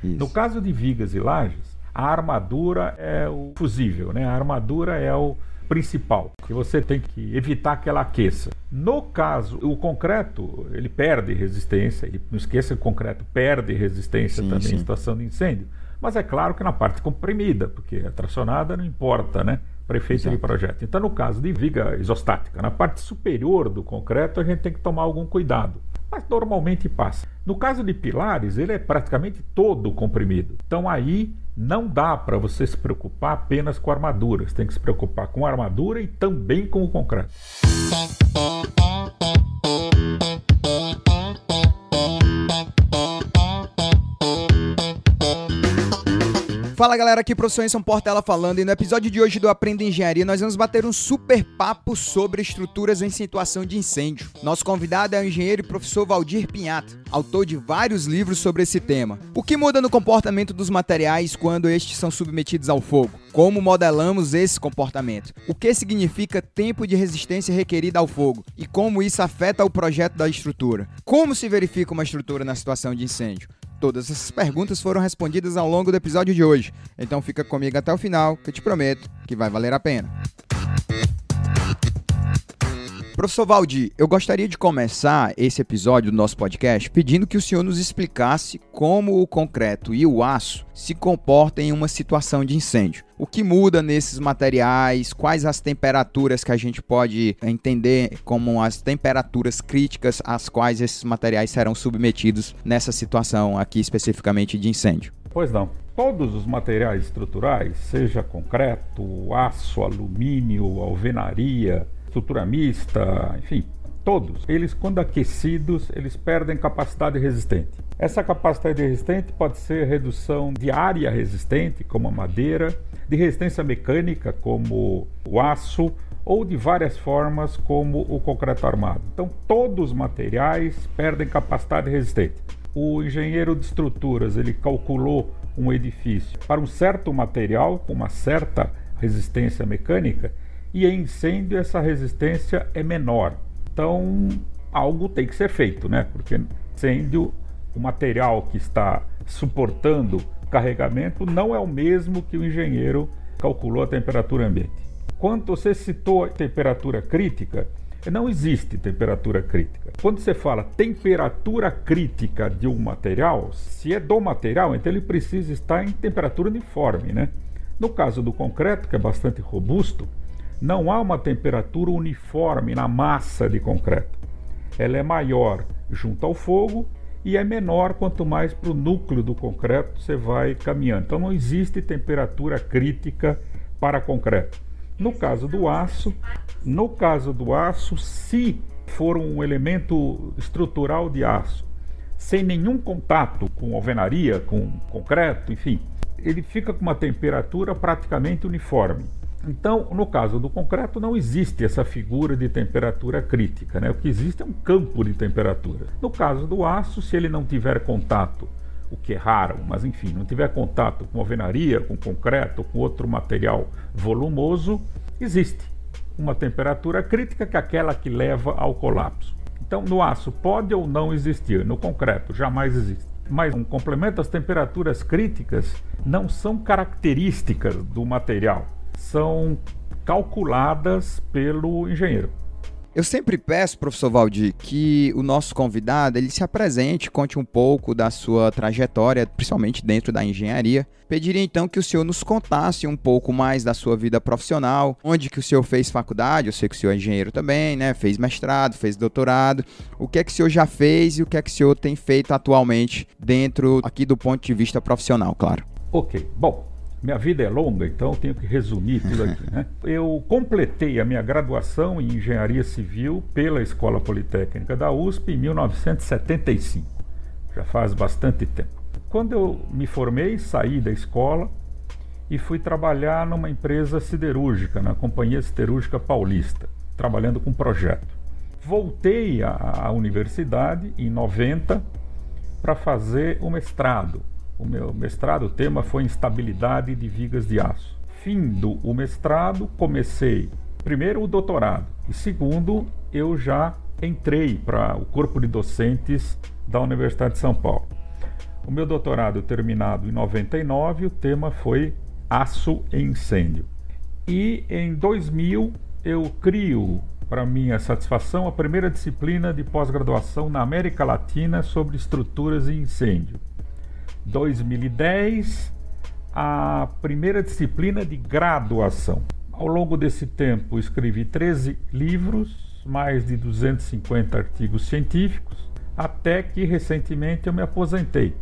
Isso. No caso de vigas e lajes, a armadura é o fusível, né? A armadura é o principal, que você tem que evitar que ela aqueça. No caso, o concreto, ele perde resistência, e não esqueça que o concreto perde resistência também em situação de incêndio, mas é claro que na parte comprimida, porque a tracionada não importa, né? Para efeito de projeto. Então, no caso de viga isostática, na parte superior do concreto, a gente tem que tomar algum cuidado, mas normalmente passa. No caso de pilares, ele é praticamente todo comprimido. Então, aí não dá para você se preocupar apenas com a armadura. Você tem que se preocupar com a armadura e também com o concreto. Fala galera, aqui professor Enson Portela falando, e no episódio de hoje do Aprenda Engenharia nós vamos bater um super papo sobre estruturas em situação de incêndio. Nosso convidado é o engenheiro e professor Valdir Pinhato, autor de vários livros sobre esse tema. O que muda no comportamento dos materiais quando estes são submetidos ao fogo? Como modelamos esse comportamento? O que significa tempo de resistência requerida ao fogo? E como isso afeta o projeto da estrutura? Como se verifica uma estrutura na situação de incêndio? Todas essas perguntas foram respondidas ao longo do episódio de hoje, então fica comigo até o final, que eu te prometo que vai valer a pena. Professor Valdir, eu gostaria de começar esse episódio do nosso podcast pedindo que o senhor nos explicasse como o concreto e o aço se comportam em uma situação de incêndio. O que muda nesses materiais, quais as temperaturas que a gente pode entender como as temperaturas críticas às quais esses materiais serão submetidos nessa situação aqui especificamente de incêndio? Pois não. Todos os materiais estruturais, seja concreto, aço, alumínio, alvenaria, estrutura mista, enfim, todos, eles quando aquecidos, eles perdem capacidade resistente. Essa capacidade resistente pode ser redução de área resistente, como a madeira, de resistência mecânica, como o aço, ou de várias formas, como o concreto armado. Então, todos os materiais perdem capacidade resistente. O engenheiro de estruturas, ele calculou um edifício para um certo material, com uma certa resistência mecânica, e em incêndio essa resistência é menor. Então, algo tem que ser feito, né? Porque incêndio, o material que está suportando carregamento não é o mesmo que o engenheiro calculou a temperatura ambiente. Quando você citou a temperatura crítica, não existe temperatura crítica. Quando você fala temperatura crítica de um material, se é do material, então ele precisa estar em temperatura uniforme, né? No caso do concreto, que é bastante robusto, não há uma temperatura uniforme na massa de concreto. Ela é maior junto ao fogo e é menor quanto mais para o núcleo do concreto você vai caminhando. Então não existe temperatura crítica para concreto. No caso do aço, se for um elemento estrutural de aço, sem nenhum contato com alvenaria, com concreto, enfim, ele fica com uma temperatura praticamente uniforme. Então, no caso do concreto, não existe essa figura de temperatura crítica, né? O que existe é um campo de temperatura. No caso do aço, se ele não tiver contato, o que é raro, mas enfim, não tiver contato com alvenaria, com concreto, com outro material volumoso, existe uma temperatura crítica que é aquela que leva ao colapso. Então, no aço pode ou não existir, no concreto jamais existe. Mas um complemento, as temperaturas críticas não são características do material, são calculadas pelo engenheiro. Eu sempre peço, professor Valdir, que o nosso convidado ele se apresente, conte um pouco da sua trajetória, principalmente dentro da engenharia. Pediria então que o senhor nos contasse um pouco mais da sua vida profissional, onde que o senhor fez faculdade, eu sei que o senhor é engenheiro também, né? Fez mestrado, fez doutorado. O que é que o senhor já fez e o que é que o senhor tem feito atualmente dentro aqui do ponto de vista profissional, claro. Ok, bom. Minha vida é longa, então eu tenho que resumir tudo aqui, né? Eu completei a minha graduação em Engenharia Civil pela Escola Politécnica da USP em 1975. Já faz bastante tempo. Quando eu me formei, saí da escola e fui trabalhar numa empresa siderúrgica, na Companhia Siderúrgica Paulista, trabalhando com projeto. Voltei à universidade em 90 para fazer o mestrado. O meu mestrado, o tema foi instabilidade de vigas de aço. Findo o mestrado, comecei primeiro o doutorado e segundo eu já entrei para o corpo de docentes da Universidade de São Paulo. O meu doutorado terminado em 99, o tema foi aço e incêndio. E em 2000 eu crio, para minha satisfação, a primeira disciplina de pós-graduação na América Latina sobre estruturas e incêndio. 2010, a primeira disciplina de graduação. Ao longo desse tempo, escrevi 13 livros, mais de 250 artigos científicos, até que recentemente eu me aposentei.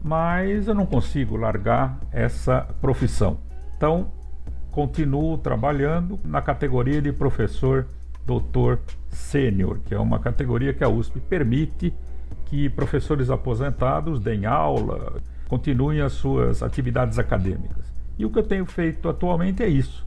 Mas eu não consigo largar essa profissão. Então, continuo trabalhando na categoria de professor doutor sênior, que é uma categoria que a USP permite que professores aposentados deem aula, continuem as suas atividades acadêmicas. E o que eu tenho feito atualmente é isso.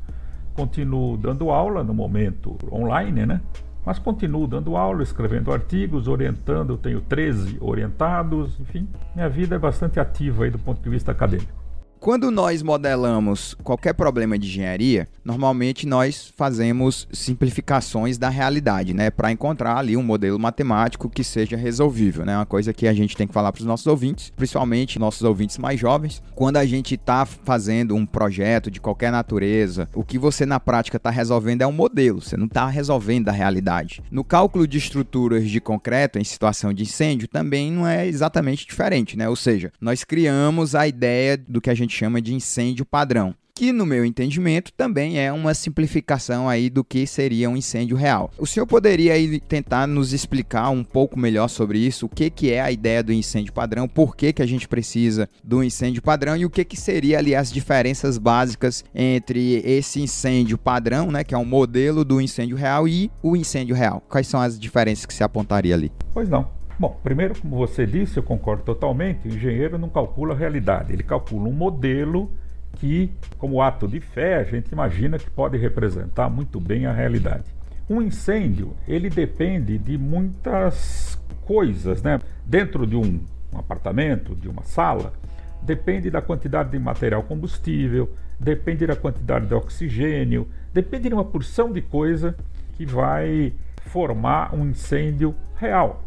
Continuo dando aula, no momento online, né? Mas continuo dando aula, escrevendo artigos, orientando. Eu tenho 13 orientados, enfim, minha vida é bastante ativa aí do ponto de vista acadêmico. Quando nós modelamos qualquer problema de engenharia, normalmente nós fazemos simplificações da realidade, né, para encontrar ali um modelo matemático que seja resolvível, né, uma coisa que a gente tem que falar para os nossos ouvintes, principalmente nossos ouvintes mais jovens. Quando a gente está fazendo um projeto de qualquer natureza, o que você na prática está resolvendo é um modelo, você não está resolvendo a realidade. No cálculo de estruturas de concreto em situação de incêndio também não é exatamente diferente, né, ou seja, nós criamos a ideia do que a gente chama de incêndio padrão, que no meu entendimento também é uma simplificação aí do que seria um incêndio real. O senhor poderia aí tentar nos explicar um pouco melhor sobre isso, o que é a ideia do incêndio padrão, por que a gente precisa do incêndio padrão e o que seria ali as diferenças básicas entre esse incêndio padrão, né, que é um modelo do incêndio real, e o incêndio real? Quais são as diferenças que se apontaria ali? Pois não. Bom, primeiro, como você disse, eu concordo totalmente, o engenheiro não calcula a realidade, ele calcula um modelo que, como ato de fé, a gente imagina que pode representar muito bem a realidade. Um incêndio, ele depende de muitas coisas, né? Dentro de um apartamento, de uma sala, depende da quantidade de material combustível, depende da quantidade de oxigênio, depende de uma porção de coisa que vai formar um incêndio real.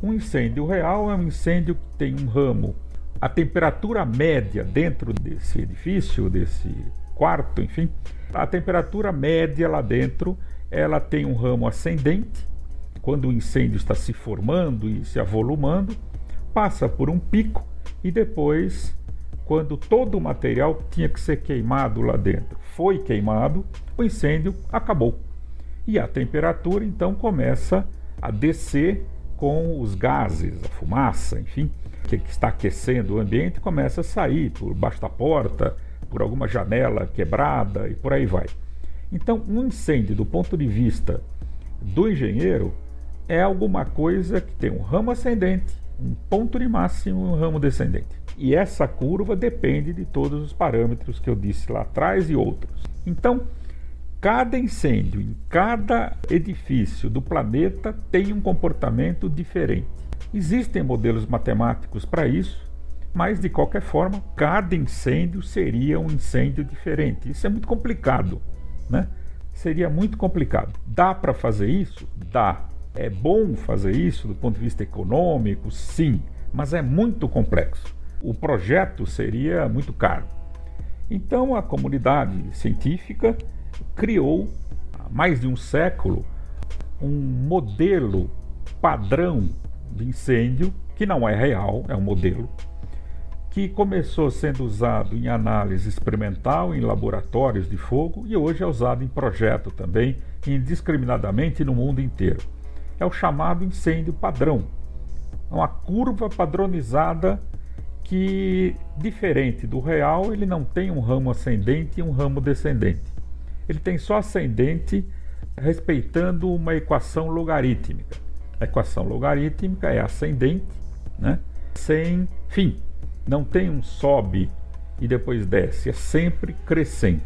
Um incêndio real é um incêndio que tem um ramo. A temperatura média dentro desse edifício, desse quarto, enfim, a temperatura média lá dentro, ela tem um ramo ascendente. Quando o incêndio está se formando e se avolumando, passa por um pico e depois, quando todo o material que tinha que ser queimado lá dentro foi queimado, o incêndio acabou. E a temperatura então começa a descer com os gases, a fumaça, enfim, que está aquecendo o ambiente, começa a sair por baixo da porta, por alguma janela quebrada e por aí vai. Então, um incêndio, do ponto de vista do engenheiro, é alguma coisa que tem um ramo ascendente, um ponto de máximo e um ramo descendente. E essa curva depende de todos os parâmetros que eu disse lá atrás e outros. Então, cada incêndio em cada edifício do planeta tem um comportamento diferente. Existem modelos matemáticos para isso, mas de qualquer forma, cada incêndio seria um incêndio diferente. Isso é muito complicado, né? Seria muito complicado. Dá para fazer isso? Dá. É bom fazer isso do ponto de vista econômico? Sim, mas é muito complexo. O projeto seria muito caro. Então a comunidade científica criou, há mais de um século, um modelo padrão de incêndio, que não é real, é um modelo, que começou sendo usado em análise experimental, em laboratórios de fogo, e hoje é usado em projeto também, indiscriminadamente no mundo inteiro. É o chamado incêndio padrão. É uma curva padronizada que, diferente do real, ele não tem um ramo ascendente e um ramo descendente. Ele tem só ascendente respeitando uma equação logarítmica. A equação logarítmica é ascendente, né? Sem fim. Não tem um sobe e depois desce, é sempre crescente.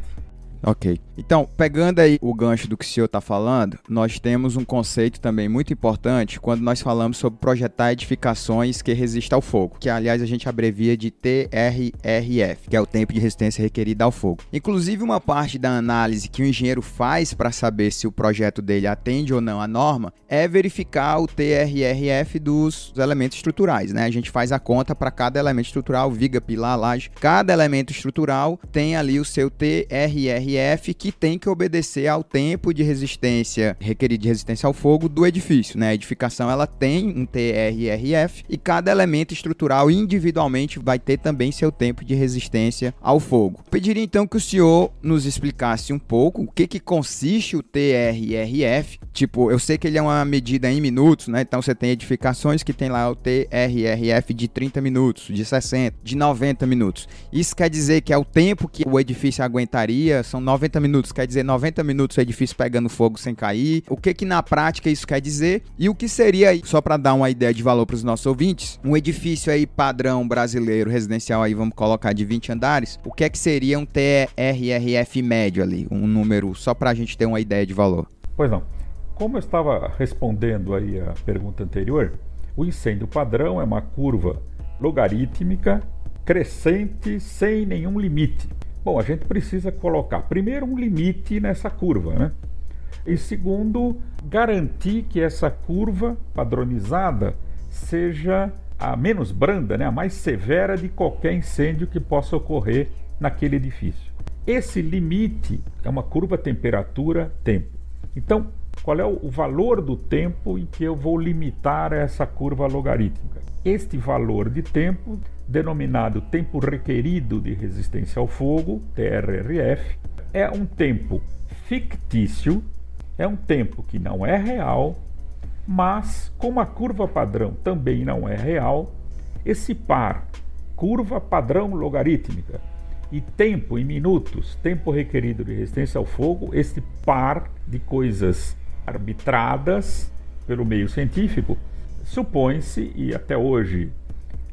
Ok. Então, pegando aí o gancho do que o senhor está falando, nós temos um conceito também muito importante quando nós falamos sobre projetar edificações que resistam ao fogo, que aliás a gente abrevia de TRRF, que é o tempo de resistência requerido ao fogo. Inclusive, uma parte da análise que o engenheiro faz para saber se o projeto dele atende ou não à norma é verificar o TRRF dos elementos estruturais, né? A gente faz a conta para cada elemento estrutural, viga, pilar, laje. Cada elemento estrutural tem ali o seu TRRF, que tem que obedecer ao tempo de resistência requerido de resistência ao fogo do edifício, né? A edificação ela tem um TRRF e cada elemento estrutural individualmente vai ter também seu tempo de resistência ao fogo. Pediria então que o senhor nos explicasse um pouco o que consiste o TRRF. Tipo, eu sei que ele é uma medida em minutos, né? Então você tem edificações que tem lá o TRRF de 30 minutos, de 60, de 90 minutos. Isso quer dizer que é o tempo que o edifício aguentaria, são 90 minutos, quer dizer 90 minutos o edifício pegando fogo sem cair. O que na prática isso quer dizer? E o que seria, só para dar uma ideia de valor para os nossos ouvintes, um edifício aí padrão brasileiro, residencial aí, vamos colocar de 20 andares, o que seria um TRRF médio ali? Um número, só para a gente ter uma ideia de valor. Pois não. Como eu estava respondendo aí a pergunta anterior, o incêndio padrão é uma curva logarítmica crescente sem nenhum limite. Bom, a gente precisa colocar primeiro um limite nessa curva, né? E segundo, garantir que essa curva padronizada seja a menos branda, né? A mais severa de qualquer incêndio que possa ocorrer naquele edifício. Esse limite é uma curva temperatura-tempo. Então, qual é o valor do tempo em que eu vou limitar essa curva logarítmica? Este valor de tempo, denominado tempo requerido de resistência ao fogo, TRRF, é um tempo fictício, é um tempo que não é real, mas como a curva padrão também não é real, esse par, curva padrão logarítmica, e tempo em minutos, tempo requerido de resistência ao fogo, este par de coisas arbitradas pelo meio científico, supõe-se, e até hoje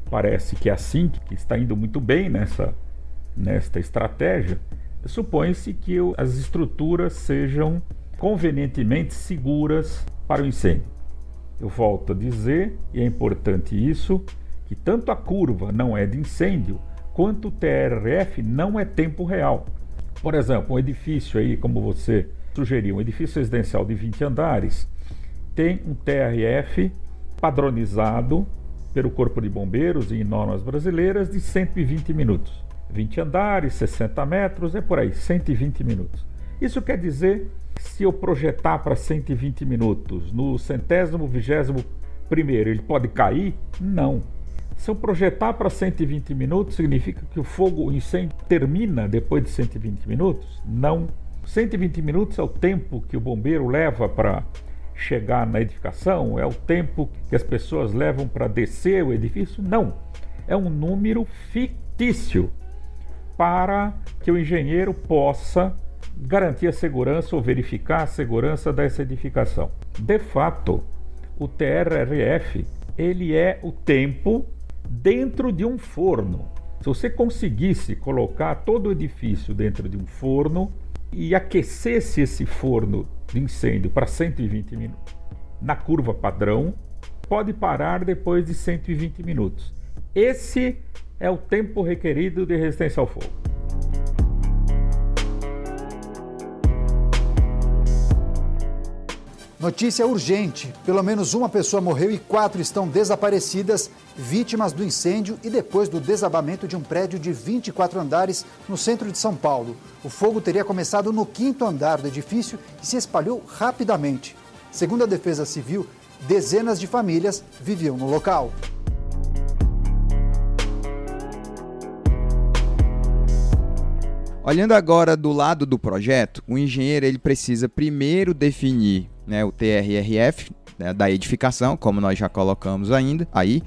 parece que é assim, que está indo muito bem nesta estratégia, supõe-se que as estruturas sejam convenientemente seguras para o incêndio. Eu volto a dizer, e é importante isso, que tanto a curva não é de incêndio, quanto o TRRF não é tempo real. Por exemplo, um edifício aí, como você sugeriu, um edifício residencial de 20 andares, tem um TRF padronizado pelo Corpo de Bombeiros e em normas brasileiras de 120 minutos. 20 andares, 60 metros, é por aí, 120 minutos. Isso quer dizer que se eu projetar para 120 minutos, no 121º, ele pode cair? Não. Se eu projetar para 120 minutos, significa que o incêndio termina depois de 120 minutos? Não. 120 minutos é o tempo que o bombeiro leva para chegar na edificação? É o tempo que as pessoas levam para descer o edifício? Não. É um número fictício para que o engenheiro possa garantir a segurança ou verificar a segurança dessa edificação. De fato, o TRRF, ele é o tempo dentro de um forno. Se você conseguisse colocar todo o edifício dentro de um forno e aquecesse esse forno de incêndio para 120 minutos, na curva padrão, pode parar depois de 120 minutos. Esse é o tempo requerido de resistência ao fogo. Notícia urgente: pelo menos uma pessoa morreu e 4 estão desaparecidas, vítimas do incêndio e depois do desabamento de um prédio de 24 andares no centro de São Paulo. O fogo teria começado no 5º andar do edifício e se espalhou rapidamente. Segundo a Defesa Civil, dezenas de famílias viviam no local. Olhando agora do lado do projeto, o engenheiro ele precisa primeiro definir, né, o TRRF, né, da edificação, como nós já colocamos aí,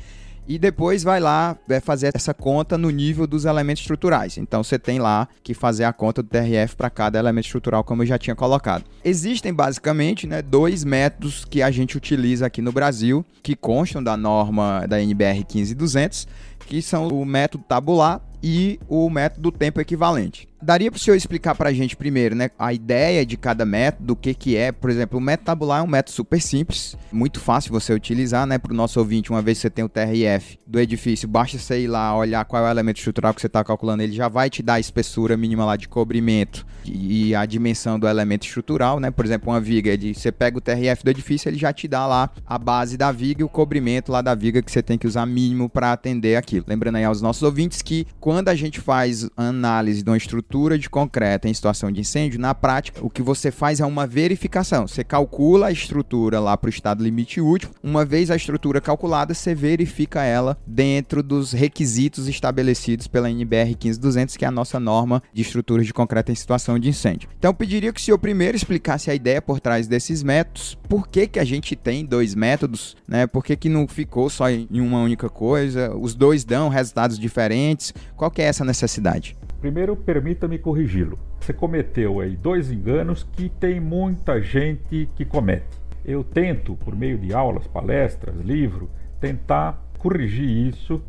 e depois vai lá fazer essa conta no nível dos elementos estruturais. Então você tem lá que fazer a conta do TRF para cada elemento estrutural, como eu já tinha colocado. Existem basicamente, né, 2 métodos que a gente utiliza aqui no Brasil, que constam da norma da NBR 15200, que são o método tabular e o método do tempo equivalente. Daria para o senhor explicar para a gente primeiro, né, a ideia de cada método, o que é? Por exemplo, o método tabular é um método super simples, muito fácil você utilizar, né, para o nosso ouvinte. Uma vez que você tem o TRF do edifício, basta você ir lá olhar qual é o elemento estrutural que você está calculando, ele já vai te dar a espessura mínima lá de cobrimento e a dimensão do elemento estrutural, né? Por exemplo, uma viga, você pega o TRF do edifício, ele já te dá lá a base da viga e o cobrimento lá da viga que você tem que usar mínimo para atender aquilo. Lembrando aí aos nossos ouvintes que quando a gente faz análise de uma estrutura de concreto em situação de incêndio, na prática, o que você faz é uma verificação. Você calcula a estrutura lá para o estado limite último. Uma vez a estrutura calculada, você verifica ela dentro dos requisitos estabelecidos pela NBR 15200, que é a nossa norma de estruturas de concreto em situação de incêndio. Então, eu pediria que o senhor primeiro explicasse a ideia por trás desses métodos. Por que que a gente tem dois métodos, né? Por que que não ficou só em uma única coisa? Os dois dão resultados diferentes. Qual que é essa necessidade? Primeiro, permita-me corrigi-lo. Você cometeu aí 2 enganos que tem muita gente que comete. Eu tento, por meio de aulas, palestras, livro, tentar corrigir isso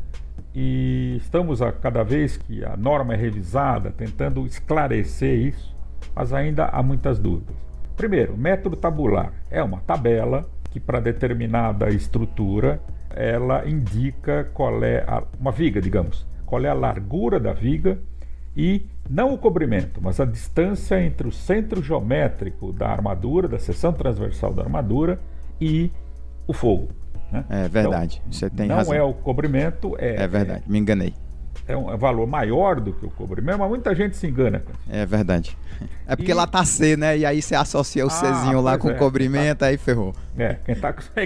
e estamos a cada vez que a norma é revisada, tentando esclarecer isso, mas ainda há muitas dúvidas. Primeiro, método tabular é uma tabela que para determinada estrutura ela indica qual é uma viga, digamos, qual é a largura da viga e não o cobrimento, mas a distância entre o centro geométrico da armadura, da seção transversal da armadura e o fogo. Né? É verdade, então, você tem razão. Não é o cobrimento, é verdade, me enganei. É um valor maior do que o cobrimento, mas muita gente se engana com isso. É verdade. É porque lá tá C, né? E aí você associa o Czinho lá com o cobrimento, aí ferrou.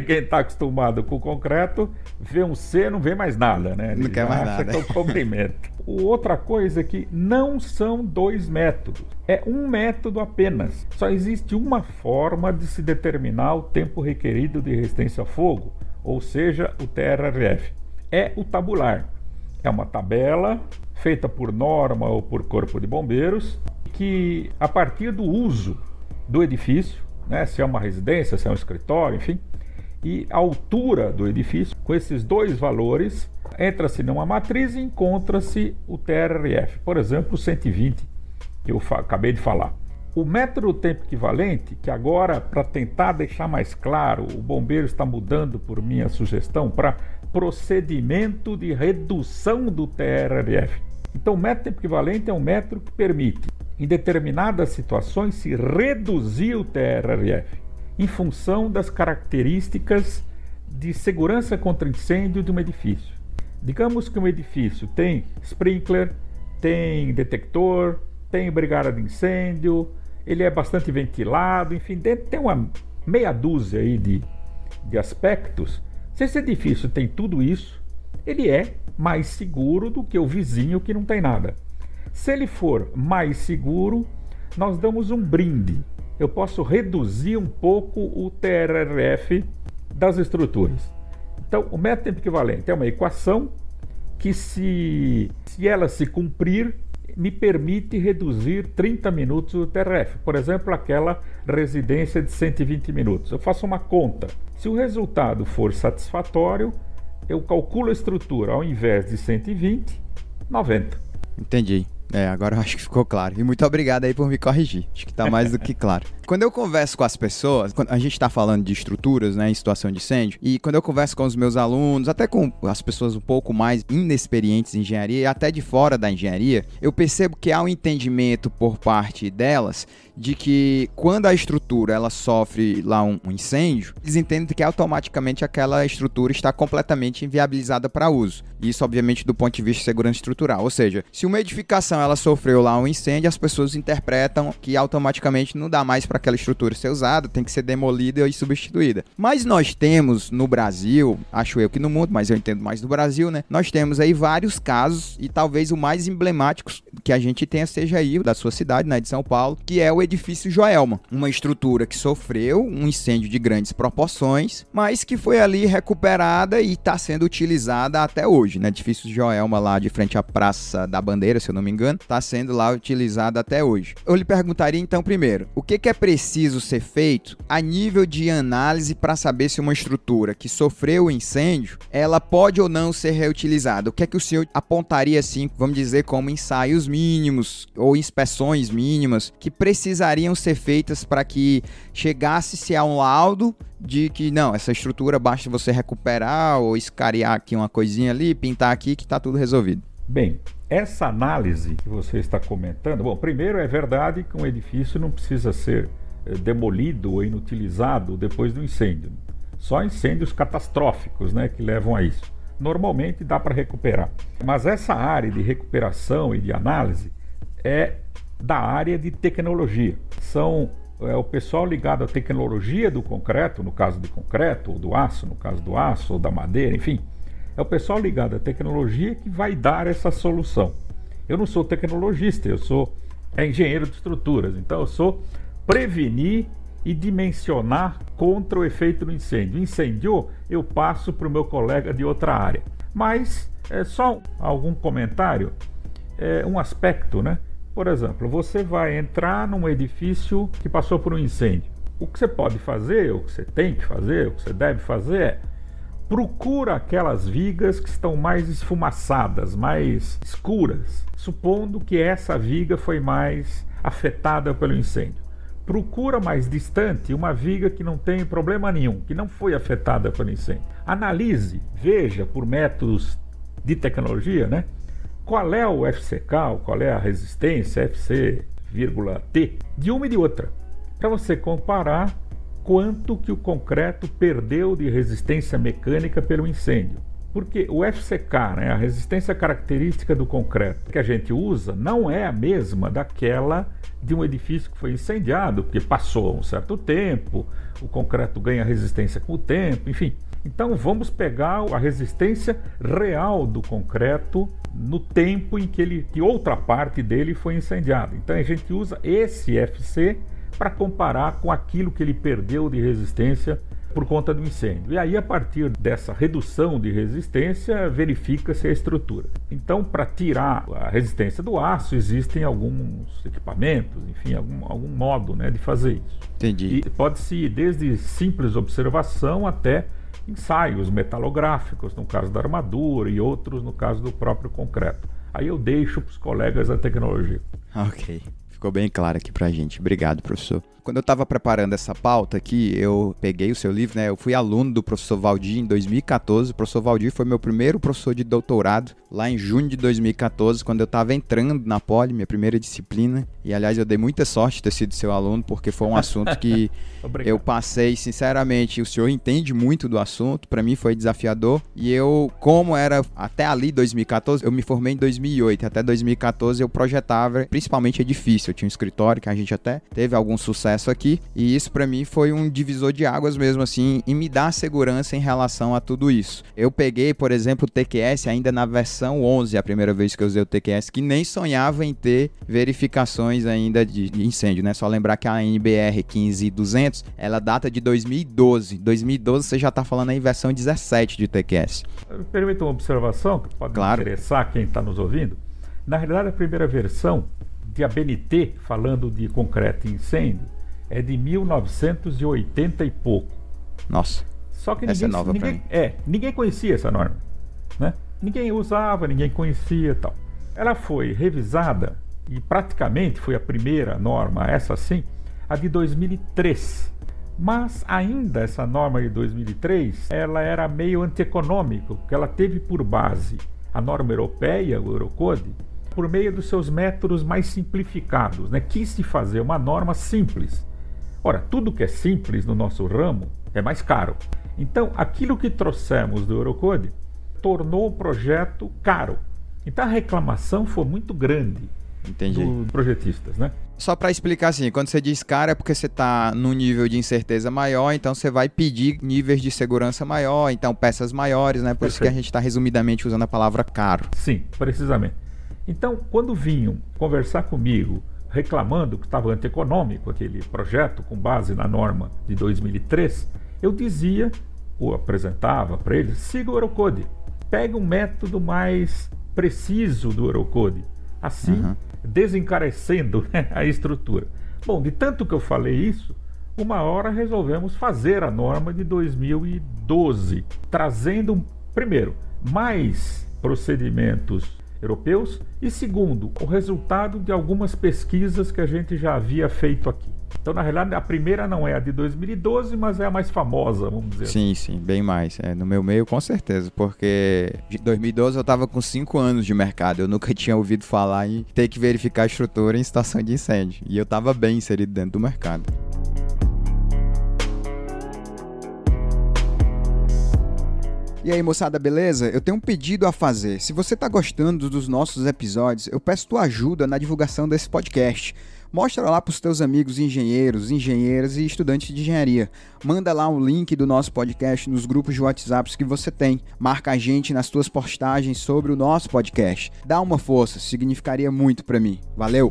Quem tá acostumado com o concreto, vê um C, não vê mais nada, né? Não quer mais nada. É o cobrimento. Outra coisa é que não são 2 métodos, é um método apenas. Só existe uma forma de se determinar o tempo requerido de resistência a fogo, ou seja, o TRF. É o tabular. É uma tabela feita por norma ou por corpo de bombeiros que, a partir do uso do edifício, né, se é uma residência, se é um escritório, enfim, e a altura do edifício, com esses 2 valores, entra-se numa matriz e encontra-se o TRF, por exemplo, o 120, que eu acabei de falar. O método tempo equivalente, que agora, para tentar deixar mais claro, o bombeiro está mudando por minha sugestão para procedimento de redução do TRF. Então, o método tempo equivalente é um método que permite, em determinadas situações, se reduzir o TRF em função das características de segurança contra incêndio de um edifício. Digamos que um edifício tem sprinkler, tem detector, tem brigada de incêndio, ele é bastante ventilado, enfim, tem uma meia dúzia aí de aspectos. Se esse edifício tem tudo isso, ele é mais seguro do que o vizinho que não tem nada. Se ele for mais seguro, nós damos um brinde. Eu posso reduzir um pouco o TRF das estruturas. Então, o método tempo equivalente é uma equação que, se ela se cumprir, me permite reduzir 30 minutos do TRF. Por exemplo, aquela residência de 120 minutos. Eu faço uma conta. Se o resultado for satisfatório, eu calculo a estrutura, ao invés de 120, 90. Entendi. Agora eu acho que ficou claro. E muito obrigado aí por me corrigir. Acho que tá mais do que claro. Quando eu converso com as pessoas, a gente tá falando de estruturas, né, em situação de incêndio, e quando eu converso com os meus alunos, até com as pessoas um pouco mais inexperientes em engenharia, e até de fora da engenharia, eu percebo que há um entendimento por parte delas de que quando a estrutura ela sofre lá um incêndio, eles entendem que automaticamente aquela estrutura está completamente inviabilizada para uso. Isso, obviamente, do ponto de vista de segurança estrutural. Ou seja, se uma edificação ela sofreu lá um incêndio, as pessoas interpretam que automaticamente não dá mais para aquela estrutura ser usada, tem que ser demolida e substituída. Mas nós temos no Brasil, acho eu que no mundo, mas eu entendo mais do Brasil, né? Nós temos aí vários casos, e talvez o mais emblemático que a gente tenha seja aí da sua cidade, né, de São Paulo, que é o edifício Joelma, uma estrutura que sofreu um incêndio de grandes proporções, mas que foi ali recuperada e está sendo utilizada até hoje, né? Edifício Joelma lá de frente à Praça da Bandeira, se eu não me engano, está sendo lá utilizado até hoje. Eu lhe perguntaria então primeiro, o que é preciso ser feito a nível de análise para saber se uma estrutura que sofreu o incêndio, ela pode ou não ser reutilizada? O que é que o senhor apontaria assim, vamos dizer, como ensaios mínimos ou inspeções mínimas que precisariam ser feitas para que chegasse-se a um laudo de que não, essa estrutura basta você recuperar ou escariar aqui uma coisinha ali, pintar aqui que está tudo resolvido? Bem, essa análise que você está comentando, bom, primeiro é verdade que um edifício não precisa ser demolido ou inutilizado depois do incêndio. Só incêndios catastróficos, né, que levam a isso. Normalmente dá para recuperar. Mas essa área de recuperação e de análise é da área de tecnologia. São o pessoal ligado à tecnologia do concreto, no caso do concreto, ou do aço, no caso do aço, ou da madeira, enfim. É o pessoal ligado à tecnologia que vai dar essa solução. Eu não sou tecnologista, eu sou engenheiro de estruturas, então eu sou prevenir e dimensionar contra o efeito do incêndio. Incendiou, eu passo para o meu colega de outra área. Mas, só algum comentário, um aspecto, né? Por exemplo, você vai entrar num edifício que passou por um incêndio. O que você pode fazer, o que você tem que fazer, o que você deve fazer é procura aquelas vigas que estão mais esfumaçadas, mais escuras, supondo que essa viga foi mais afetada pelo incêndio. Procura mais distante uma viga que não tem problema nenhum, que não foi afetada pelo incêndio. Analise, veja por métodos de tecnologia, né? Qual é o FCK, qual é a resistência, FC,T, de uma e de outra, para você comparar quanto que o concreto perdeu de resistência mecânica pelo incêndio. Porque o FCK, né, a resistência característica do concreto que a gente usa, não é a mesma daquela de um edifício que foi incendiado, porque passou um certo tempo, o concreto ganha resistência com o tempo, enfim. Então vamos pegar a resistência real do concreto no tempo em que outra parte dele foi incendiada. Então a gente usa esse FC para comparar com aquilo que ele perdeu de resistência por conta do incêndio. E aí, a partir dessa redução de resistência, verifica-se a estrutura. Então, para tirar a resistência do aço, existem alguns equipamentos, enfim, algum modo, né, de fazer isso. Entendi. E pode-se ir desde simples observação até ensaios metalográficos, no caso da armadura, e outros no caso do próprio concreto. Aí eu deixo para os colegas a tecnologia. Ok. Ficou bem claro aqui pra gente. Obrigado, professor. Quando eu estava preparando essa pauta aqui, eu peguei o seu livro, né? Eu fui aluno do professor Valdir em 2014. O professor Valdir foi meu primeiro professor de doutorado, lá em junho de 2014, quando eu estava entrando na Poli, minha primeira disciplina. E, aliás, eu dei muita sorte de ter sido seu aluno, porque foi um assunto que eu passei, sinceramente, o senhor entende muito do assunto, para mim foi desafiador. E eu, como era até ali, 2014, eu me formei em 2008, até 2014 eu projetava, principalmente edifício. Eu tinha um escritório que a gente até teve algum sucesso aqui, e isso para mim foi um divisor de águas mesmo assim, e me dá segurança em relação a tudo isso. Eu peguei, por exemplo, o TQS ainda na versão 11, a primeira vez que eu usei o TQS, que nem sonhava em ter verificações ainda de incêndio, né? Só lembrar que a NBR 15200, ela data de 2012. 2012 você já tá falando aí versão 17 de TQS. Permita uma observação que pode interessar quem está nos ouvindo. Na realidade, a primeira versão de ABNT, falando de concreto e incêndio, é de 1980 e pouco. Nossa, só que essa é nova para mim. Ninguém conhecia essa norma, né? Ninguém usava, ninguém conhecia e tal. Ela foi revisada e praticamente foi a primeira norma, essa sim, a de 2003. Mas ainda essa norma de 2003, ela era meio antieconômica, porque ela teve por base a norma europeia, o Eurocode, por meio dos seus métodos mais simplificados, né? Quis se fazer uma norma simples. Ora, tudo que é simples no nosso ramo é mais caro. Então, aquilo que trouxemos do Eurocode tornou o projeto caro. Então, a reclamação foi muito grande. Entendi. Dos projetistas, né? Só para explicar assim, quando você diz caro é porque você está num nível de incerteza maior, então você vai pedir níveis de segurança maior, então peças maiores, né? Por isso que a gente está resumidamente usando a palavra caro. Sim, precisamente. Então, quando vinham conversar comigo, reclamando que estava antieconômico aquele projeto com base na norma de 2003, eu dizia, ou apresentava para eles, siga o Eurocode, pegue um método mais preciso do Eurocode, assim desencarecendo, né, a estrutura. Bom, de tanto que eu falei isso, uma hora resolvemos fazer a norma de 2012, trazendo, primeiro, mais procedimentos europeus e, segundo, o resultado de algumas pesquisas que a gente já havia feito aqui. Então, na realidade, a primeira não é a de 2012, mas é a mais famosa, vamos dizer assim. Sim, bem mais. No meu meio, com certeza, porque em 2012 eu estava com 5 anos de mercado, eu nunca tinha ouvido falar em ter que verificar a estrutura em situação de incêndio, e eu estava bem inserido dentro do mercado. E aí, moçada, beleza? Eu tenho um pedido a fazer. Se você tá gostando dos nossos episódios, eu peço tua ajuda na divulgação desse podcast. Mostra lá pros teus amigos engenheiros, engenheiras e estudantes de engenharia. Manda lá um link do nosso podcast nos grupos de WhatsApp que você tem. Marca a gente nas tuas postagens sobre o nosso podcast. Dá uma força, significaria muito pra mim. Valeu!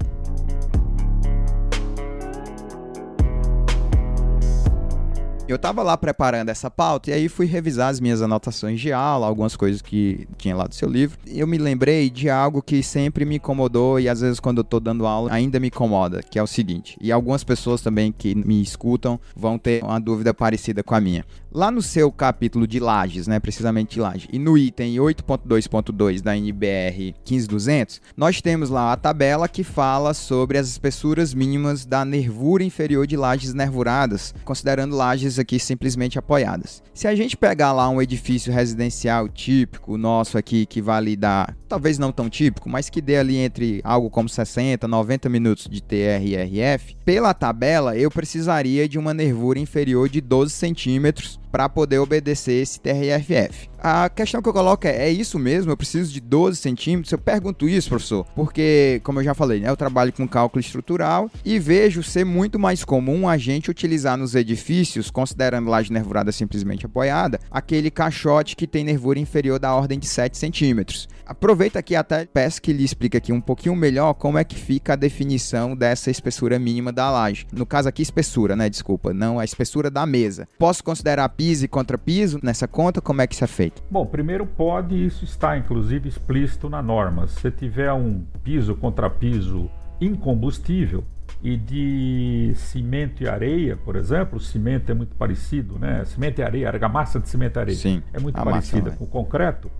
Eu tava lá preparando essa pauta e aí fui revisar as minhas anotações de aula, algumas coisas que tinha lá do seu livro. E eu me lembrei de algo que sempre me incomodou e às vezes quando eu tô dando aula ainda me incomoda, que é o seguinte. E algumas pessoas também que me escutam vão ter uma dúvida parecida com a minha. Lá no seu capítulo de lajes, né, precisamente de laje, e no item 8.2.2 da NBR 15200, nós temos lá a tabela que fala sobre as espessuras mínimas da nervura inferior de lajes nervuradas, considerando lajes aqui simplesmente apoiadas. Se a gente pegar lá um edifício residencial típico, nosso aqui, que vale dar, talvez não tão típico, mas que dê ali entre algo como 60, 90 minutos de TR e RF, pela tabela eu precisaria de uma nervura inferior de 12 centímetros para poder obedecer esse TRFF. A questão que eu coloco é isso mesmo? Eu preciso de 12 centímetros? Eu pergunto isso, professor, porque, como eu já falei, né, eu trabalho com cálculo estrutural e vejo ser muito mais comum a gente utilizar nos edifícios, considerando laje nervurada simplesmente apoiada, aquele caixote que tem nervura inferior da ordem de 7 centímetros. Aproveita aqui até peço que lhe explique aqui um pouquinho melhor como é que fica a definição dessa espessura mínima da laje. No caso aqui, espessura, né? Desculpa, não a espessura da mesa. Posso considerar piso e contrapiso nessa conta? Como é que isso é feito? Bom, primeiro pode, isso está inclusive explícito na norma. Se tiver um piso, contrapiso incombustível e de cimento e areia, por exemplo, o cimento é muito parecido, né? Cimento e areia, a argamassa de cimento e areia. Sim, é muito parecida com o concreto.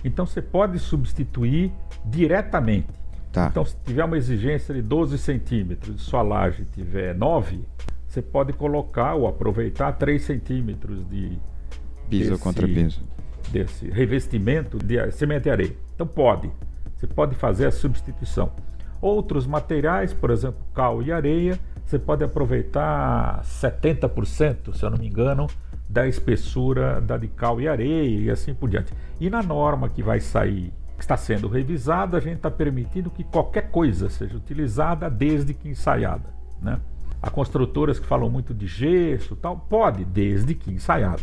Então você pode substituir diretamente. Tá. Então se tiver uma exigência de 12 centímetros e sua laje tiver 9, você pode colocar ou aproveitar 3 centímetros de piso ou contrapiso desse revestimento de cimento e areia. Então você pode fazer a substituição. Outros materiais, por exemplo, cal e areia, você pode aproveitar 70%, se eu não me engano, da espessura da de cal e areia e assim por diante. E na norma que vai sair, que está sendo revisada, a gente está permitindo que qualquer coisa seja utilizada desde que ensaiada, né? Há construtoras que falam muito de gesso, tal, pode, desde que ensaiada.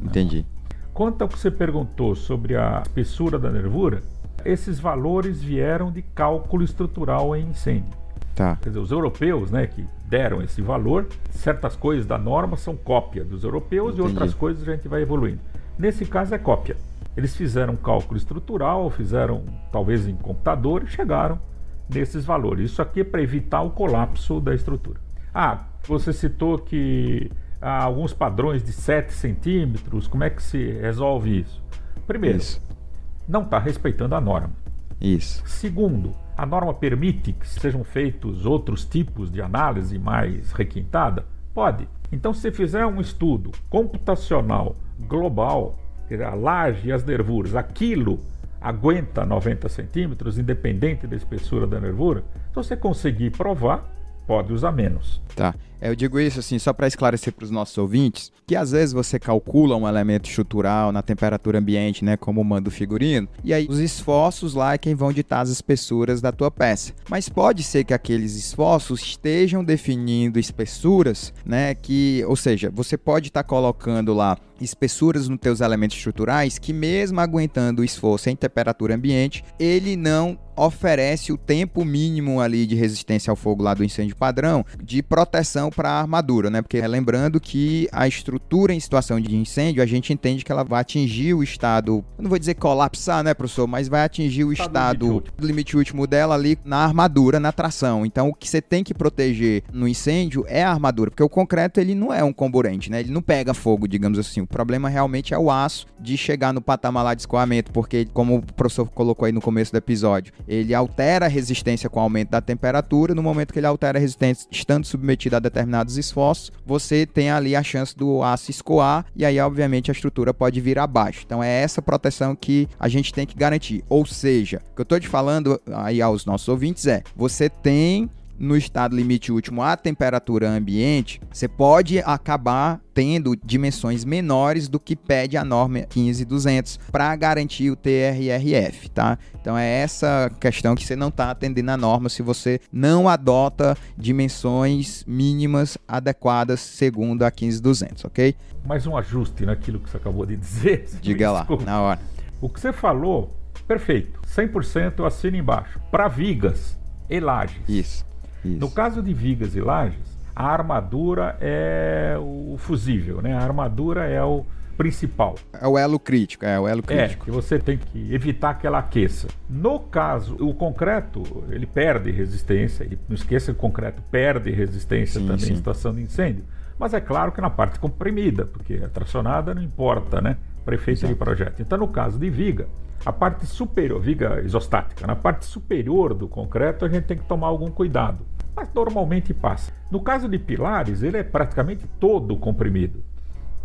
Entendi. Quanto ao que você perguntou sobre a espessura da nervura, esses valores vieram de cálculo estrutural em incêndio. Tá. Quer dizer, os europeus, né, que deram esse valor, certas coisas da norma são cópia dos europeus. Entendi. E outras coisas a gente vai evoluindo. Nesse caso é cópia. Eles fizeram cálculo estrutural, fizeram talvez em computador e chegaram nesses valores. Isso aqui é para evitar o colapso da estrutura. Você citou que há alguns padrões de 7 centímetros, como é que se resolve isso? Primeiro, não está respeitando a norma. Isso. Segundo, a norma permite que sejam feitos outros tipos de análise mais requintada? Pode. Então, se você fizer um estudo computacional global, a laje e as nervuras, aquilo aguenta 90 centímetros, independente da espessura da nervura, se você conseguir provar, pode usar menos. Tá. Eu digo isso assim só para esclarecer para os nossos ouvintes que às vezes você calcula um elemento estrutural na temperatura ambiente, né, como manda o figurino, e aí os esforços lá é quem vão ditar as espessuras da tua peça. Mas pode ser que aqueles esforços estejam definindo espessuras, né, ou seja, você pode estar colocando lá espessuras nos teus elementos estruturais que mesmo aguentando o esforço em temperatura ambiente, ele não oferece o tempo mínimo ali de resistência ao fogo lá do incêndio padrão de proteção para a armadura, né? Porque lembrando que a estrutura em situação de incêndio, a gente entende que ela vai atingir o estado, eu não vou dizer colapsar, né, professor, mas vai atingir o estado limite último dela ali na armadura, na tração. Então, o que você tem que proteger no incêndio é a armadura, porque o concreto, ele não é um comburente, né? Ele não pega fogo, digamos assim. O problema realmente é o aço de chegar no patamar lá de escoamento, porque, como o professor colocou aí no começo do episódio, ele altera a resistência com o aumento da temperatura. No momento que ele altera a resistência, estando submetido a determinados esforços, você tem ali a chance do aço escoar e aí, obviamente, a estrutura pode vir abaixo. Então, é essa proteção que a gente tem que garantir. Ou seja, o que eu estou te falando aí aos nossos ouvintes é, você tem no estado limite último a temperatura ambiente, você pode acabar tendo dimensões menores do que pede a norma 15200 para garantir o TRRF, tá? Então é essa questão que você não está atendendo a norma se você não adota dimensões mínimas adequadas segundo a 15200, ok? Mais um ajuste naquilo que você acabou de dizer. Diga lá, na hora. O que você falou, perfeito, 100% eu assino embaixo. Para vigas e lajes. Isso. No caso de vigas e lajes, a armadura é o fusível, né? A armadura é o principal. É o elo crítico, que você tem que evitar que ela aqueça. No caso, o concreto, ele perde resistência, não esqueça que o concreto perde resistência também em situação de incêndio. Mas é claro que na parte comprimida, porque a tracionada não importa, né? Para efeito de projeto. Então, no caso de viga, a parte superior, viga isostática, na parte superior do concreto a gente tem que tomar algum cuidado, mas normalmente passa. No caso de pilares, ele é praticamente todo comprimido.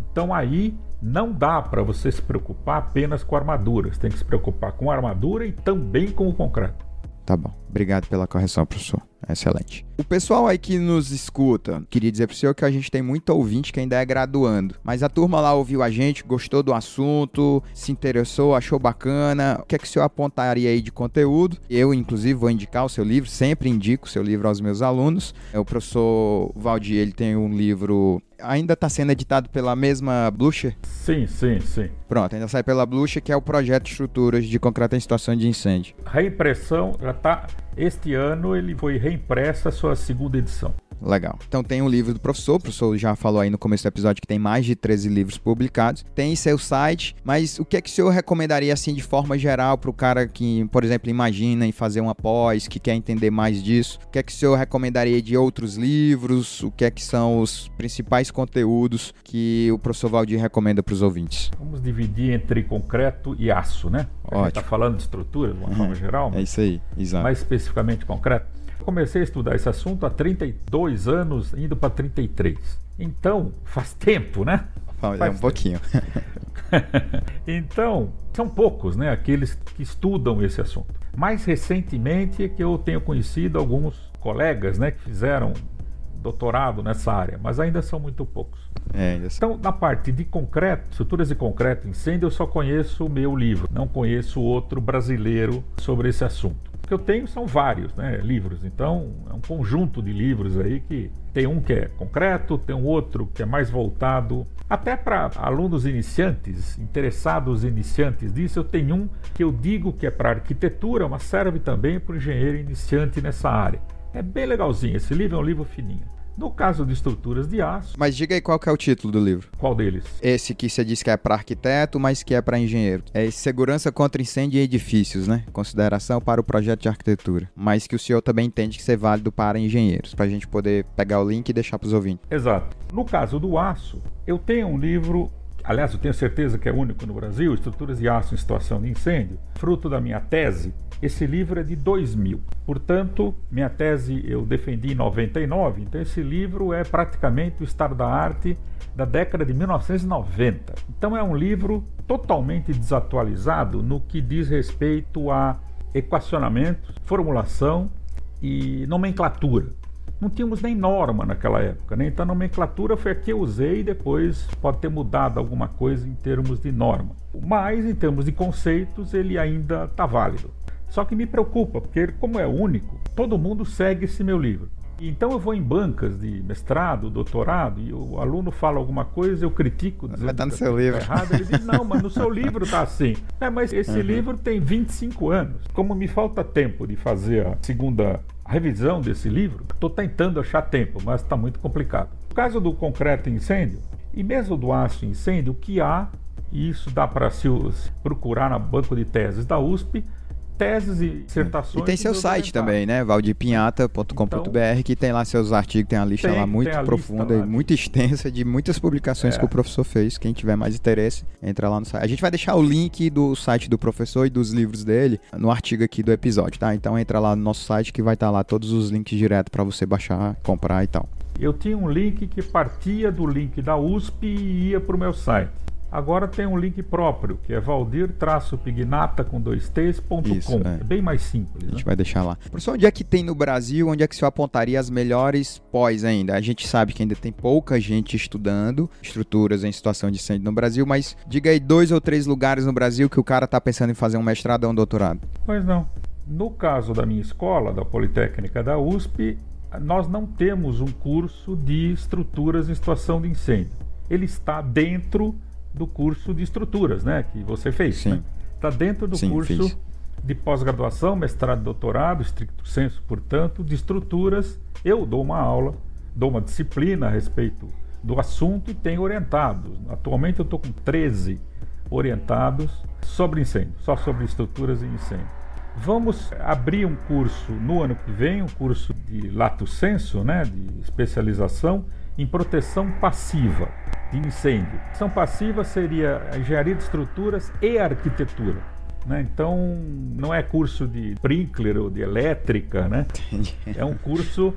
Então aí não dá para você se preocupar apenas com armaduras, tem que se preocupar com a armadura e também com o concreto. Tá bom, obrigado pela correção, professor. Excelente. O pessoal aí que nos escuta, queria dizer pro senhor que a gente tem muito ouvinte que ainda é graduando, mas a turma lá ouviu a gente, gostou do assunto, se interessou, achou bacana. O que é que o senhor apontaria aí de conteúdo? Eu, inclusive, vou indicar o seu livro, sempre indico o seu livro aos meus alunos. O professor Valdir, ele tem um livro, ainda está sendo editado pela mesma Blucher? Sim. Pronto, ainda sai pela Blucher, que é o projeto de estruturas de concreto em situação de incêndio. Reimpressão já está... Este ano ele foi reimpressa a sua segunda edição. Legal. Então tem um livro do professor, o professor já falou aí no começo do episódio que tem mais de 13 livros publicados, tem seu site, mas o que é que o senhor recomendaria assim de forma geral para o cara que, por exemplo, imagina em fazer uma pós, que quer entender mais disso? O que é que o senhor recomendaria de outros livros? O que é que são os principais conteúdos que o professor Valdir recomenda para os ouvintes? Vamos dividir entre concreto e aço, né? A gente está falando de estrutura de uma forma geral, mas é isso aí, exato. Mais especificamente concreto. Comecei a estudar esse assunto há 32 anos, indo para 33. Então, faz tempo, né? Faz um pouquinho. Então, são poucos, né, aqueles que estudam esse assunto. Mais recentemente é que eu tenho conhecido alguns colegas, né, que fizeram doutorado nessa área, mas ainda são muito poucos. Então, na parte de concreto, estruturas de concreto, incêndio, eu só conheço o meu livro, não conheço outro brasileiro sobre esse assunto. O que eu tenho são vários, né, livros, então é um conjunto de livros aí que tem um que é concreto, tem um outro que é mais voltado até para alunos iniciantes, interessados iniciantes disso. Eu tenho um que eu digo que é para arquitetura, mas serve também para o engenheiro iniciante nessa área. É bem legalzinho, esse livro é um livro fininho. No caso de estruturas de aço... Mas diga aí qual que é o título do livro. Qual deles? Esse que você disse que é para arquiteto, mas que é para engenheiro. É Segurança contra Incêndio em Edifícios, né? Consideração para o projeto de arquitetura. Mas que o senhor também entende que isso é válido para engenheiros. Para a gente poder pegar o link e deixar para os ouvintes. Exato. No caso do aço, eu tenho um livro... Aliás, eu tenho certeza que é único no Brasil, Estruturas de Aço em Situação de Incêndio, fruto da minha tese. Esse livro é de 2000. Portanto, minha tese eu defendi em 99, então esse livro é praticamente o estado da arte da década de 1990. Então é um livro totalmente desatualizado no que diz respeito a equacionamento, formulação e nomenclatura. Não tínhamos nem norma naquela época, né? Então a nomenclatura foi a que eu usei e depois pode ter mudado alguma coisa em termos de norma. Mas em termos de conceitos ele ainda está válido. Só que me preocupa, porque como é único, todo mundo segue esse meu livro. Então eu vou em bancas de mestrado, doutorado, e o aluno fala alguma coisa, eu critico, dizendo vai estar no que seu livro. Errado. Ele diz, não, mas no seu livro está assim. Mas esse livro tem 25 anos. Como me falta tempo de fazer a segunda revisão desse livro, estou tentando achar tempo, mas está muito complicado. No caso do concreto e incêndio, e mesmo do aço e incêndio, o que há, e isso dá para se procurar no banco de teses da USP, teses e dissertações. E tem seu site também, né? valdipinhata.com.br, que tem lá seus artigos, tem uma lista lá muito profunda e muito extensa de muitas publicações que o professor fez. Quem tiver mais interesse, entra lá no site. A gente vai deixar o link do site do professor e dos livros dele no artigo aqui do episódio, tá? Então entra lá no nosso site que vai estar lá todos os links direto para você baixar, comprar e tal. Eu tinha um link que partia do link da USP e ia para o meu site. Agora tem um link próprio, que é valdir-pignata com 2ts.com. É bem mais simples. A gente vai deixar lá. Professor, onde é que tem no Brasil, onde é que o senhor apontaria as melhores pós ainda? A gente sabe que ainda tem pouca gente estudando estruturas em situação de incêndio no Brasil, mas diga aí 2 ou 3 lugares no Brasil que o cara está pensando em fazer um mestrado ou um doutorado. Pois não. No caso da minha escola, da Politécnica da USP, nós não temos um curso de estruturas em situação de incêndio. Ele está dentro do curso de estruturas, né, que você fez. Sim. Né? Está dentro do curso fiz. De pós-graduação, mestrado e doutorado, stricto sensu, portanto, de estruturas. Eu dou uma aula, dou uma disciplina a respeito do assunto e tenho orientados. Atualmente eu estou com 13 orientados sobre incêndio, só sobre estruturas e incêndio. Vamos abrir um curso no ano que vem, um curso de lato sensu, né, de especialização em proteção passiva de incêndio. Proteção passiva seria a engenharia de estruturas e arquitetura, né? Então não é curso de sprinkler ou de elétrica, né? Entendi. É um curso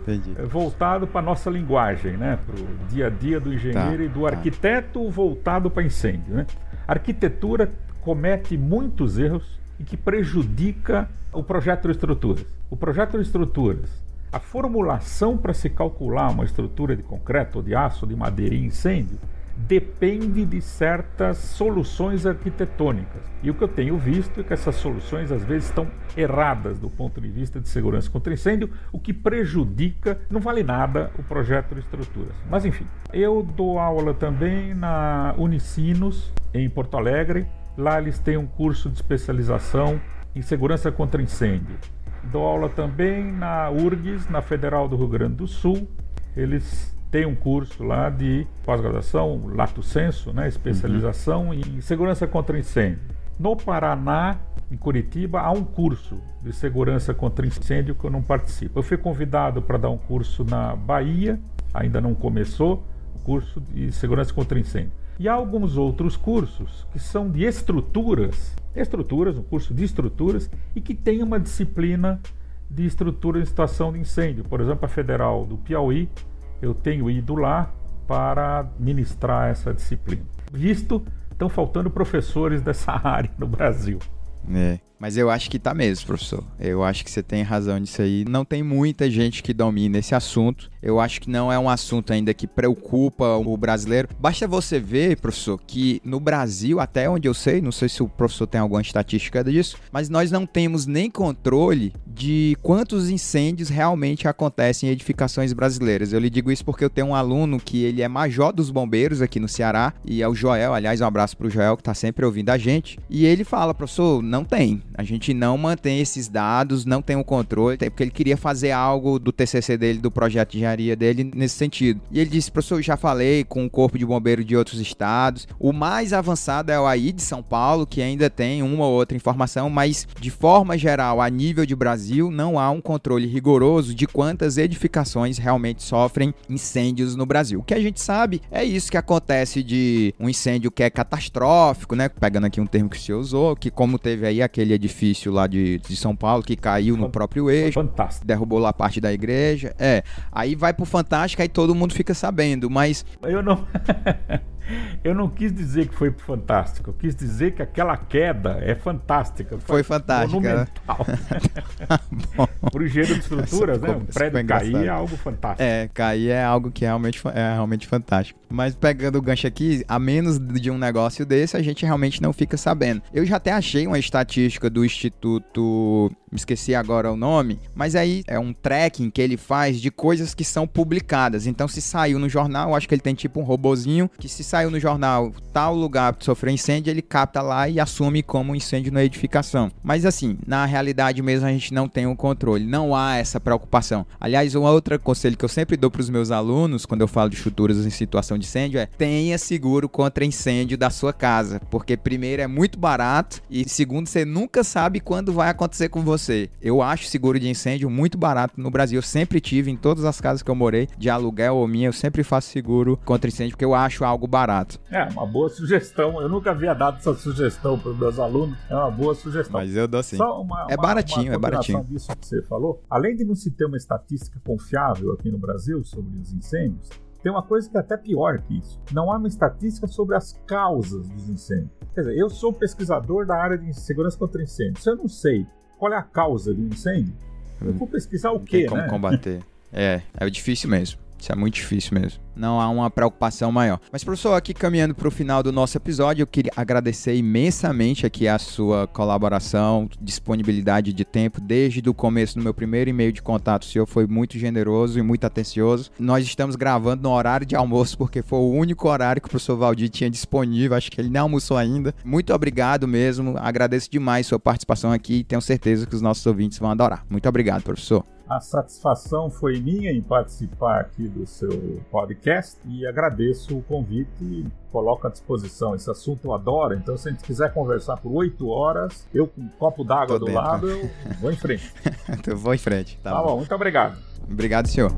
voltado para a nossa linguagem, né? Para o dia a dia do engenheiro e do arquiteto voltado para incêndio, né? A arquitetura comete muitos erros e que prejudica o projeto de estruturas. O projeto de estruturas, a formulação para se calcular uma estrutura de concreto, ou de aço, de madeira e incêndio, depende de certas soluções arquitetônicas. E o que eu tenho visto é que essas soluções às vezes estão erradas do ponto de vista de segurança contra incêndio, o que prejudica, não vale nada, o projeto de estruturas. Mas enfim, eu dou aula também na Unicinos, em Porto Alegre. Lá eles têm um curso de especialização em segurança contra incêndio. Dou aula também na URGS, na Federal do Rio Grande do Sul. Eles têm um curso lá de pós-graduação, lato sensu, né, especialização em segurança contra incêndio. No Paraná, em Curitiba, há um curso de segurança contra incêndio que eu não participo. Eu fui convidado para dar um curso na Bahia, ainda não começou, o curso de segurança contra incêndio. E há alguns outros cursos que são de estruturas, um curso de estruturas, e que tem uma disciplina de estrutura em situação de incêndio. Por exemplo, a Federal do Piauí, eu tenho ido lá para ministrar essa disciplina. Estão faltando professores dessa área no Brasil. Mas eu acho que tá mesmo, professor. Eu acho que você tem razão nisso aí. Não tem muita gente que domina esse assunto. Eu acho que não é um assunto ainda que preocupa o brasileiro. Basta você ver, professor, que no Brasil, até onde eu sei, não sei se o professor tem alguma estatística disso, mas nós não temos nem controle de quantos incêndios realmente acontecem em edificações brasileiras. Eu lhe digo isso porque eu tenho um aluno que ele é major dos bombeiros aqui no Ceará, e é o Joel, aliás, um abraço pro Joel, que tá sempre ouvindo a gente, e ele fala, professor, não tem. A gente não mantém esses dados, não tem um controle, porque ele queria fazer algo do TCC dele, do projeto de engenharia dele, nesse sentido. E ele disse, professor, eu já falei com o corpo de bombeiro de outros estados, o mais avançado é o AI de São Paulo, que ainda tem uma ou outra informação, mas de forma geral, a nível de Brasil, não há um controle rigoroso de quantas edificações realmente sofrem incêndios no Brasil. O que a gente sabe é isso que acontece de um incêndio que é catastrófico, né? Pegando aqui um termo que o senhor usou, que como teve aí aquele edifício lá de São Paulo que caiu no próprio eixo, fantástico, derrubou lá parte da igreja, aí vai pro Fantástico, aí todo mundo fica sabendo, mas... Eu não... Eu não quis dizer que foi fantástico, eu quis dizer que aquela queda é fantástica. Foi fantástica. Monumental. Para o engenheiro de estruturas, né? Um prédio cair é algo fantástico. Cair é algo que é realmente fantástico. Mas pegando o gancho aqui, a menos de um negócio desse, a gente realmente não fica sabendo. Eu já até achei uma estatística do Instituto, me esqueci agora o nome, mas aí é um tracking que ele faz de coisas que são publicadas. Então, se saiu no jornal, eu acho que ele tem tipo um robozinho que se saiu no jornal tal lugar sofreu incêndio, ele capta lá e assume como incêndio na edificação. Mas assim, na realidade mesmo a gente não tem o controle, não há essa preocupação. Aliás, um outro conselho que eu sempre dou para os meus alunos quando eu falo de estruturas em situação de incêndio é: tenha seguro contra incêndio da sua casa, porque primeiro é muito barato e segundo, você nunca sabe quando vai acontecer com você. Eu acho seguro de incêndio muito barato no Brasil, eu sempre tive em todas as casas que eu morei, de aluguel ou minha, eu sempre faço seguro contra incêndio porque eu acho algo barato. É uma boa sugestão, eu nunca havia dado essa sugestão para os meus alunos, é uma boa sugestão. Mas eu dou sim. É baratinho. Disso que você falou, além de não se ter uma estatística confiável aqui no Brasil sobre os incêndios, tem uma coisa que é até pior que isso. Não há uma estatística sobre as causas dos incêndios. Quer dizer, eu sou pesquisador da área de segurança contra incêndios. Se eu não sei qual é a causa do incêndio, eu vou pesquisar o quê, né? Como combater. É difícil mesmo. Isso é muito difícil mesmo. Não há uma preocupação maior. Mas, professor, aqui caminhando para o final do nosso episódio, eu queria agradecer imensamente aqui a sua colaboração, disponibilidade de tempo. Desde o começo do meu primeiro e-mail de contato, o senhor foi muito generoso e muito atencioso. Nós estamos gravando no horário de almoço, porque foi o único horário que o professor Valdir tinha disponível. Acho que ele nem almoçou ainda. Muito obrigado mesmo. Agradeço demais sua participação aqui e tenho certeza que os nossos ouvintes vão adorar. Muito obrigado, professor. A satisfação foi minha em participar aqui do seu podcast e agradeço o convite e coloco à disposição. Esse assunto eu adoro, então se a gente quiser conversar por 8 horas, eu com um copo d'água do lado, eu vou em frente. Eu vou em frente. Tá bom, muito obrigado. Obrigado, senhor.